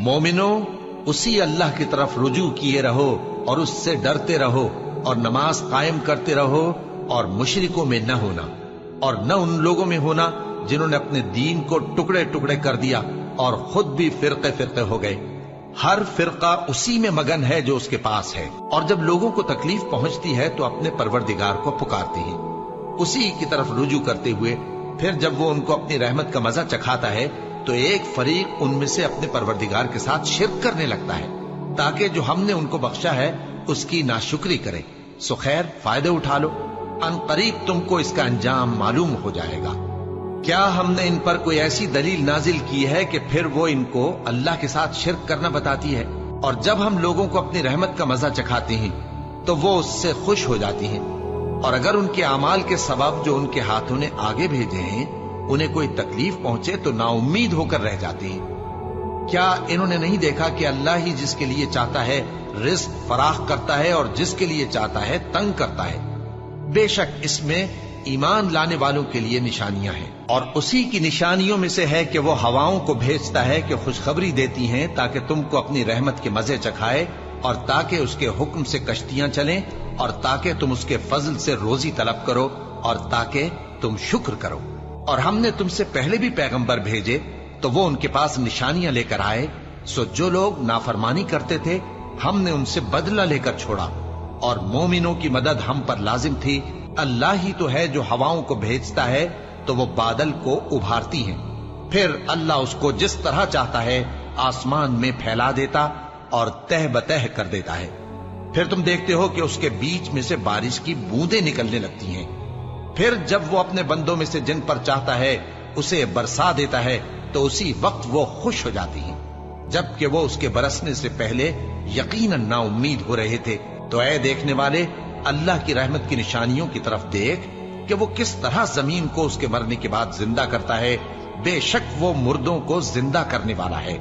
मोमिनो, उसी अल्लाह की तरफ रुजू किए रहो और उससे डरते रहो और नमाज कायम करते रहो और मुशरिकों में न होना और न उन लोगों में होना जिन्होंने अपने दीन को टुकड़े टुकड़े कर दिया और खुद भी फिरके फिरके हो गए। हर फिरका उसी में मगन है जो उसके पास है, और जब लोगों को तकलीफ पहुंचती है तो अपने परवरदिगार को पुकारते हैं, उसी की तरफ रुजू करते हुए। फिर जब वो उनको अपनी रहमत का मजा चखाता है तो एक फरीक उनमें से अपने परवरदिगार के साथ शिर्क करने लगता है ताकि जो हमने उनको बख्शा है उसकी नाशुक्री करे। सो खैर, फायदे उठा लो, अनकरीब तुमको इसका अंजाम मालूम हो जाएगा। क्या हमने इन पर कोई ऐसी दलील नाजिल की है कि फिर वो इनको अल्लाह के साथ शिर्क करना बताती है? और जब हम लोगों को अपनी रहमत का मजा चखाते हैं तो वो उससे खुश हो जाती हैं, और अगर उनके अमाल के सबब जो उनके हाथों ने आगे भेजे हैं उन्हें कोई तकलीफ पहुंचे तो नाउम्मीद होकर रह जाती हैं। क्या इन्होंने नहीं देखा कि अल्लाह ही जिसके लिए चाहता है रिज्क फराख करता है और जिसके लिए चाहता है तंग करता है? बेशक इसमें ईमान लाने वालों के लिए निशानियां हैं, और उसी की निशानियों में से है कि वो हवाओं को भेजता है कि खुशखबरी देती हैं ताकि तुमको अपनी रहमत के मजे चखाए, और ताकि उसके हुक्म से कश्तियां चलें, और ताकि तुम उसके फजल से रोजी तलब करो, और ताकि तुम शुक्र करो। और हमने तुमसे पहले भी पैगंबर भेजे तो वो उनके पास निशानियां लेकर आए। सो जो लोग नाफरमानी करते थे हमने उनसे बदला लेकर छोड़ा, और मोमिनों की मदद हम पर लाजिम थी। अल्लाह ही तो है जो हवाओं को भेजता है तो वो बादल को उभारती हैं, फिर अल्लाह उसको जिस तरह चाहता है आसमान में फैला देता और तह बतह कर देता है। फिर तुम देखते हो कि उसके बीच में से बारिश की बूंदें निकलने लगती हैं। फिर जब वो अपने बंदों में से जिन पर चाहता है उसे बरसा देता है तो उसी वक्त वो खुश हो जाती हैं, जबकि वो उसके बरसने से पहले यकीनन नाउम्मीद हो रहे थे। तो ऐ देखने वाले, अल्लाह की रहमत की निशानियों की तरफ देख कि वो किस तरह जमीन को उसके मरने के बाद जिंदा करता है। बेशक वो मुर्दों को जिंदा करने वाला है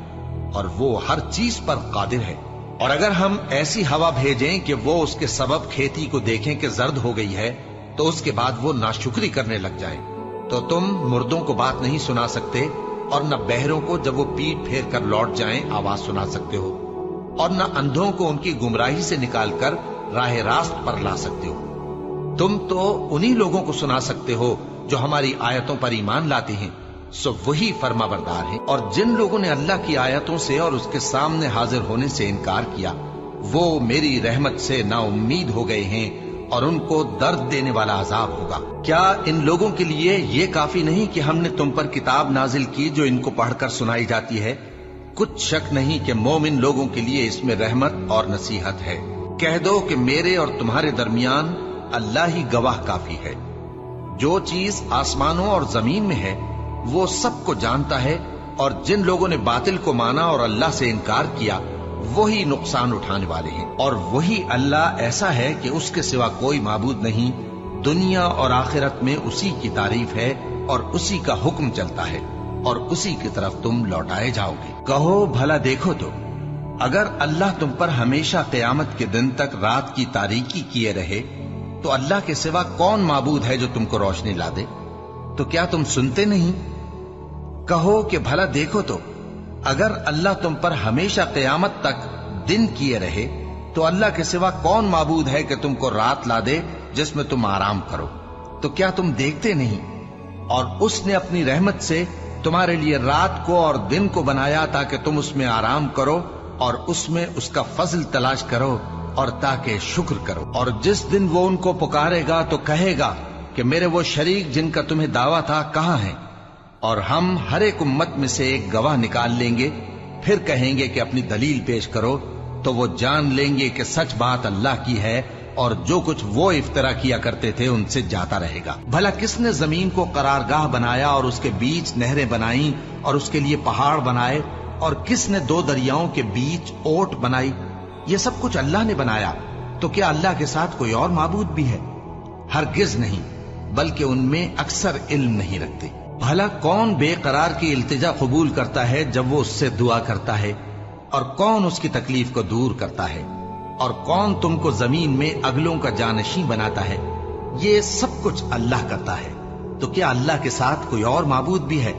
और वो हर चीज पर कादिर है। और अगर हम ऐसी हवा भेजें कि वो उसके सबब खेती को देखें कि जर्द हो गई है तो उसके बाद वो नाशुक्री करने लग जाए, तो तुम मुर्दों को बात नहीं सुना सकते, और न बहरों को जब वो पीठ फेर कर लौट जाएं आवाज सुना सकते हो, और न अंधों को उनकी गुमराही से निकालकर राह रास्त पर ला सकते हो। तुम तो उन्हीं लोगों को सुना सकते हो जो हमारी आयतों पर ईमान लाते हैं, सो वही फरमाबरदार हैं। और जिन लोगों ने अल्लाह की आयतों से और उसके सामने हाजिर होने से इनकार किया वो मेरी रहमत से नाउम्मीद हो गए हैं और उनको दर्द देने वाला अजाब होगा। क्या इन लोगों के लिए ये काफी नहीं कि हमने तुम पर किताब नाजिल की जो इनको पढ़कर सुनाई जाती है? कुछ शक नहीं कि मोमिन लोगों के लिए इसमें रहमत और नसीहत है। कह दो कि मेरे और तुम्हारे दरमियान अल्लाह ही गवाह काफी है। जो चीज आसमानों और जमीन में है वो सबको जानता है, और जिन लोगों ने बातिल को माना और अल्लाह से इनकार किया वही नुकसान उठाने वाले हैं। और वही अल्लाह ऐसा है कि उसके सिवा कोई माबूद नहीं। दुनिया और आखिरत में उसी की तारीफ है और उसी का हुक्म चलता है, और उसी की तरफ तुम लौटाए जाओगे। कहो भला देखो तो, अगर अल्लाह तुम पर हमेशा क़यामत के दिन तक रात की तारीकी किए रहे तो अल्लाह के सिवा कौन माबूद है जो तुमको रोशनी ला दे? तो क्या तुम सुनते नहीं? कहो कि भला देखो तो, अगर अल्लाह तुम पर हमेशा क़यामत तक दिन किए रहे तो अल्लाह के सिवा कौन माबूद है कि तुमको रात ला दे जिसमें तुम आराम करो? तो क्या तुम देखते नहीं? और उसने अपनी रहमत से तुम्हारे लिए रात को और दिन को बनाया ताकि तुम उसमें आराम करो और उसमें उसका फजल तलाश करो और ताकि शुक्र करो। और जिस दिन वो उनको पुकारेगा तो कहेगा कि मेरे वो शरीक जिनका तुम्हें दावा था कहाँ हैं? और हम हर एक उम्मत में से एक गवाह निकाल लेंगे, फिर कहेंगे कि अपनी दलील पेश करो, तो वो जान लेंगे कि सच बात अल्लाह की है और जो कुछ वो इफ्तरा किया करते थे उनसे जाता रहेगा। भला किसने जमीन को करारगाह बनाया और उसके बीच नहरें बनाई और उसके लिए पहाड़ बनाए, और किसने दो दरियाओं के बीच ओट बनाई? ये सब कुछ अल्लाह ने बनाया। तो क्या अल्लाह के साथ कोई और माबूद भी है? हरगिज नहीं, बल्कि उनमें अक्सर इल्म नहीं रखते। भला कौन बेकरार की इल्तिजा कबूल करता है जब वो उससे दुआ करता है, और कौन उसकी तकलीफ को दूर करता है, और कौन तुमको जमीन में अगलों का जानशी बनाता है? ये सब कुछ अल्लाह करता है। तो क्या अल्लाह के साथ कोई और माबूद भी है?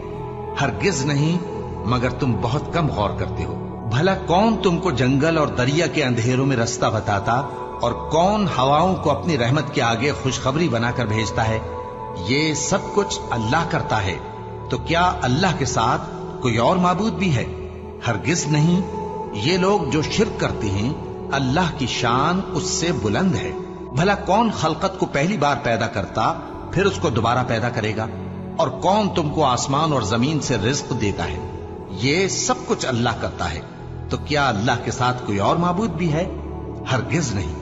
हरगिज नहीं, मगर तुम बहुत कम गौर करते हो। بھلا کون تم کو جنگل اور دریا کے اندھیروں میں راستہ بتاتا اور کون ہواؤں کو اپنی رحمت کے آگے خوشخبری بنا کر بھیجتا ہے؟ یہ سب کچھ اللہ کرتا ہے، تو کیا اللہ کے ساتھ کوئی اور معبود بھی ہے؟ ہرگز نہیں۔ یہ لوگ جو شرک کرتے ہیں اللہ کی شان اس سے بلند ہے۔ بھلا کون خلقت کو پہلی بار پیدا کرتا پھر اس کو دوبارہ پیدا کرے گا؟ اور کون تم کو آسمان اور زمین سے رزق دیتا ہے؟ یہ سب کچھ اللہ کرتا ہے، تو کیا اللہ کے ساتھ کوئی اور معبود بھی ہے؟ ہرگز نہیں۔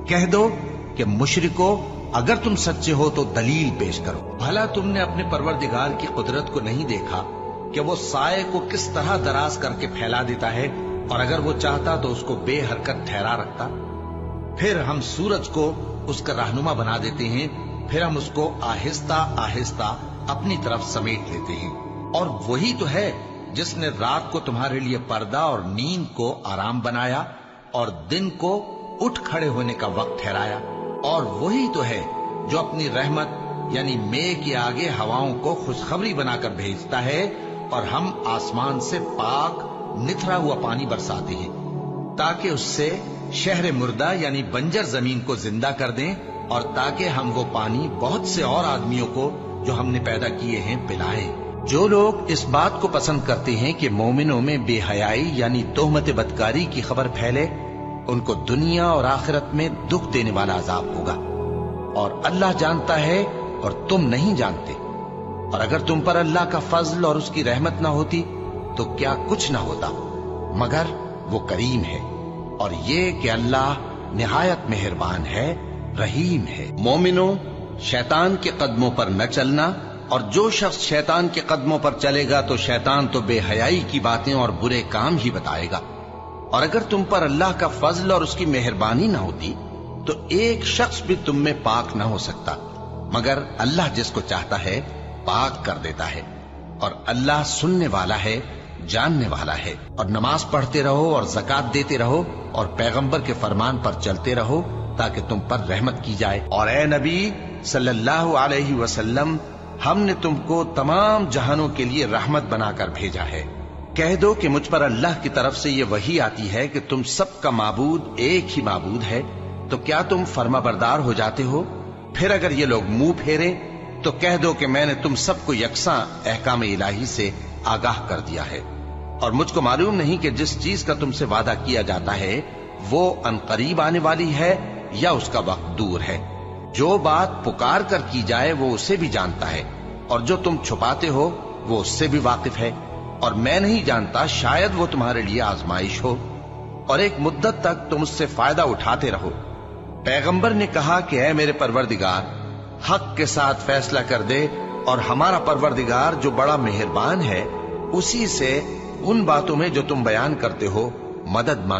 کہہ دو کہ مشرکو، اگر تم سچے ہو تو دلیل پیش کرو۔ بھلا تم نے اپنے پروردگار کی قدرت کو نہیں دیکھا کہ وہ سائے کو کس طرح دراز کر کے پھیلا دیتا ہے، اور اگر وہ چاہتا تو اس کو بے حرکت ٹھہرا رکھتا؟ پھر ہم سورج کو اس کا رہنما بنا دیتے ہیں، پھر ہم اس کو آہستہ آہستہ اپنی طرف سمیٹ لیتے ہیں۔ اور وہی تو ہے جس نے رات کو تمہارے لیے پردہ اور نیند کو آرام بنایا اور دن کو اٹھ کھڑے ہونے کا وقت ٹھہرایا۔ اور وہی تو ہے جو اپنی رحمت یعنی مے کے آگے ہواؤں کو خوشخبری بنا کر بھیجتا ہے، اور ہم آسمان سے پاک نتھرا ہوا پانی برساتے ہیں تاکہ اس سے شہر مردہ یعنی بنجر زمین کو زندہ کر دیں، اور تاکہ ہم وہ پانی بہت سے اور آدمیوں کو جو ہم نے پیدا کیے ہیں پلائیں۔ جو لوگ اس بات کو پسند کرتے ہیں کہ مومنوں میں بے حیائی یعنی تہمت بدکاری کی خبر پھیلے، ان کو دنیا اور آخرت میں دکھ دینے والا عذاب ہوگا، اور اللہ جانتا ہے اور تم نہیں جانتے۔ اور اگر تم پر اللہ کا فضل اور اس کی رحمت نہ ہوتی تو کیا کچھ نہ ہوتا، مگر وہ کریم ہے، اور یہ کہ اللہ نہایت مہربان ہے، رحیم ہے۔ مومنوں، شیطان کے قدموں پر نہ چلنا، اور جو شخص شیطان کے قدموں پر چلے گا تو شیطان تو بے حیائی کی باتیں اور برے کام ہی بتائے گا۔ اور اگر تم پر اللہ کا فضل اور اس کی مہربانی نہ ہوتی تو ایک شخص بھی تم میں پاک نہ ہو سکتا، مگر اللہ جس کو چاہتا ہے پاک کر دیتا ہے، اور اللہ سننے والا ہے، جاننے والا ہے۔ اور نماز پڑھتے رہو اور زکات دیتے رہو اور پیغمبر کے فرمان پر چلتے رہو تاکہ تم پر رحمت کی جائے۔ اور اے نبی صلی اللہ علیہ وسلم، ہم نے تم کو تمام جہانوں کے لیے رحمت بنا کر بھیجا ہے۔ کہہ دو کہ مجھ پر اللہ کی طرف سے یہ وحی آتی ہے کہ تم سب کا معبود ایک ہی معبود ہے، تو کیا تم فرما بردار ہو جاتے ہو؟ پھر اگر یہ لوگ منہ پھیرے تو کہہ دو کہ میں نے تم سب کو یکساں احکام الہی سے آگاہ کر دیا ہے، اور مجھ کو معلوم نہیں کہ جس چیز کا تم سے وعدہ کیا جاتا ہے وہ ان قریب آنے والی ہے یا اس کا وقت دور ہے۔ جو بات پکار کر کی جائے وہ اسے بھی جانتا ہے، اور جو تم چھپاتے ہو وہ اس سے بھی واقف ہے، اور میں نہیں جانتا شاید وہ تمہارے لیے آزمائش ہو، اور ایک مدت تک تم اس سے فائدہ اٹھاتے رہو۔ پیغمبر نے کہا کہ اے میرے پروردگار، حق کے ساتھ فیصلہ کر دے، اور ہمارا پروردگار جو بڑا مہربان ہے اسی سے ان باتوں میں جو تم بیان کرتے ہو مدد مانگ